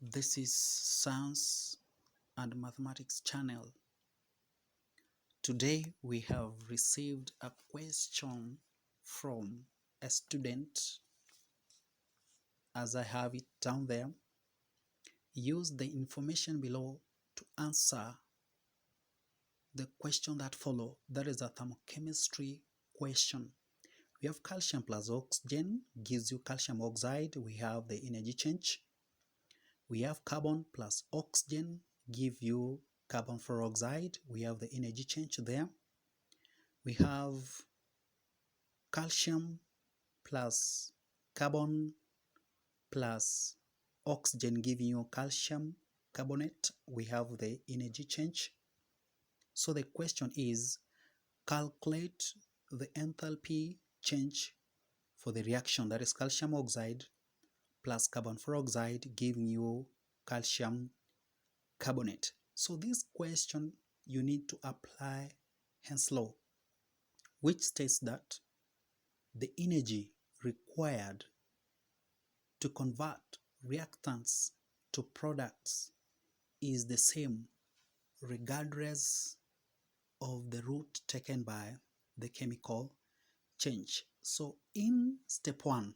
This is Science and Mathematics channel. Today we have received a question from a student. As I have it down there, use the information below to answer the question that follow. That is a thermochemistry question. We have calcium plus oxygen gives you calcium oxide. We have the energy change. We have carbon plus oxygen give you carbon dioxide. We have the energy change there. We have calcium plus carbon plus oxygen giving you calcium carbonate. We have the energy change. So the question is, calculate the enthalpy change for the reaction, that is calcium oxide plus carbon dioxide giving you calcium carbonate. So this question you need to apply Hen's law, which states that the energy required to convert reactants to products is the same regardless of the route taken by the chemical change. So in step 1,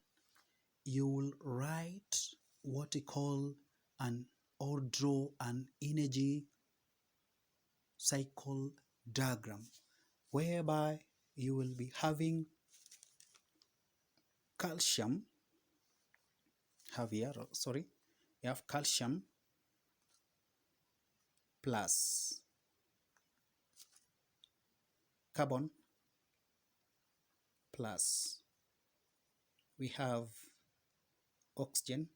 you will write what we call or draw an energy cycle diagram, whereby you will be having calcium, you have calcium plus carbon plus we have oxygen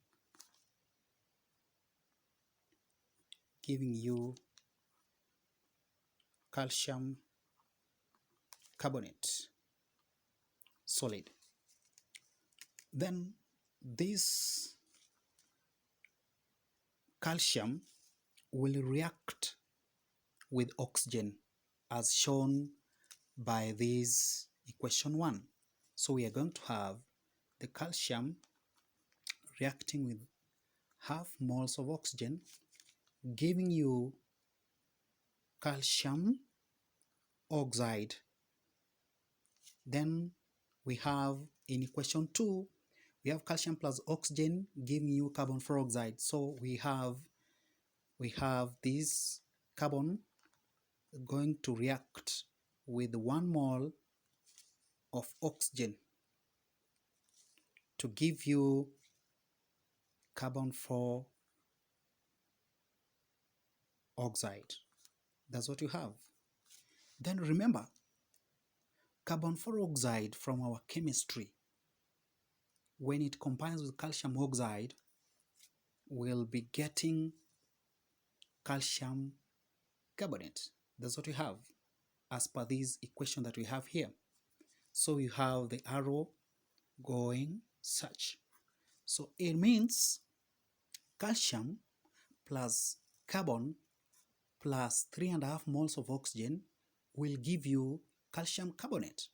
giving you calcium carbonate solid. Then this calcium will react with oxygen as shown by this equation 1. So we are going to have the calcium reacting with half moles of oxygen giving you calcium oxide. Then we have in equation 2, we have calcium plus oxygen giving you carbon dioxide. So we have this carbon going to react with 1 mole of oxygen to give you carbon dioxide. That's what you have. Then remember, carbon dioxide from our chemistry, when it combines with calcium oxide, we'll be getting calcium carbonate. That's what we have as per this equation that we have here. So you have the arrow going such. So it means calcium plus carbon plus 3.5 moles of oxygen will give you calcium carbonate.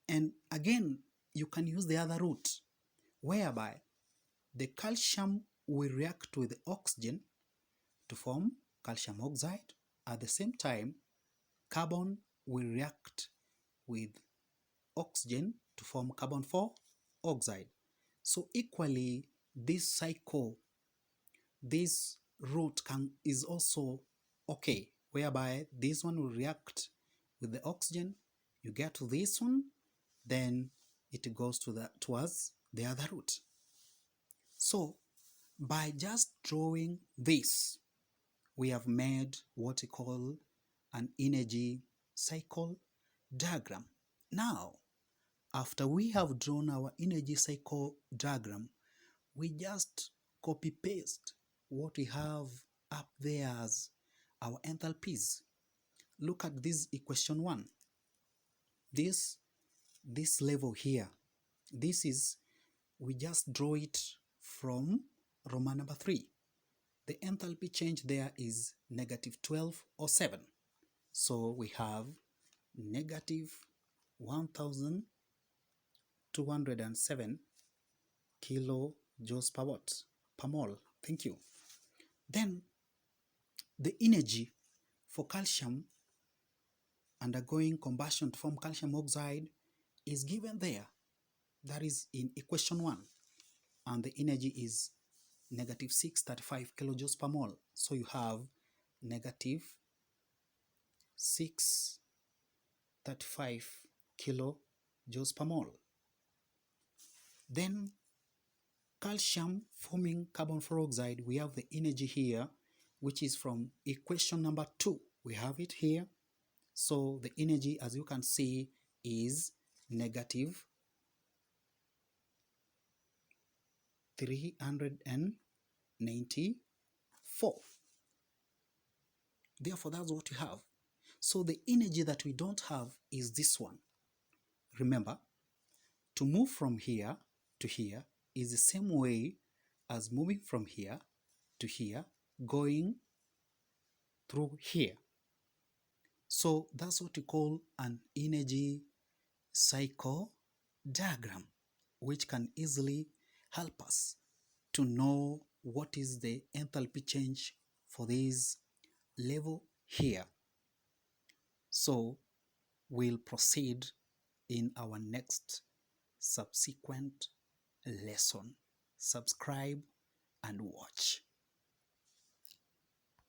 And again, you can use the other route, whereby the calcium will react with the oxygen to form calcium oxide. At the same time, carbon will react with oxygen to form carbon dioxide. So equally, this cycle, this route is also okay, whereby this one will react with the oxygen, you get to this one, then it goes towards the other route. So by just drawing this, we have made what we call an energy cycle diagram. Now, after we have drawn our energy cycle diagram, we just copy paste what we have up there as our enthalpies. Look at this equation 1. This level here, we just draw it from Roman number 3. The enthalpy change there is -12 or 7. So we have -1207 kilojoules per mole. Thank you. Then the energy for calcium undergoing combustion to form calcium oxide is given there. That is in equation 1. And the energy is negative 635 kilojoules per mole. So you have negative 635 kilojoules per mole. Then calcium forming carbon dioxide, we have the energy here, which is from equation number 2. We have it here. So the energy, as you can see, is negative 394. Therefore, that's what you have. So the energy that we don't have is this one. Remember, to move from here to here is the same way as moving from here to here, going through here. So that's what we call an energy cycle diagram, which can easily help us to know what is the enthalpy change for this level here. So we'll proceed in our next subsequent lesson. Subscribe and watch.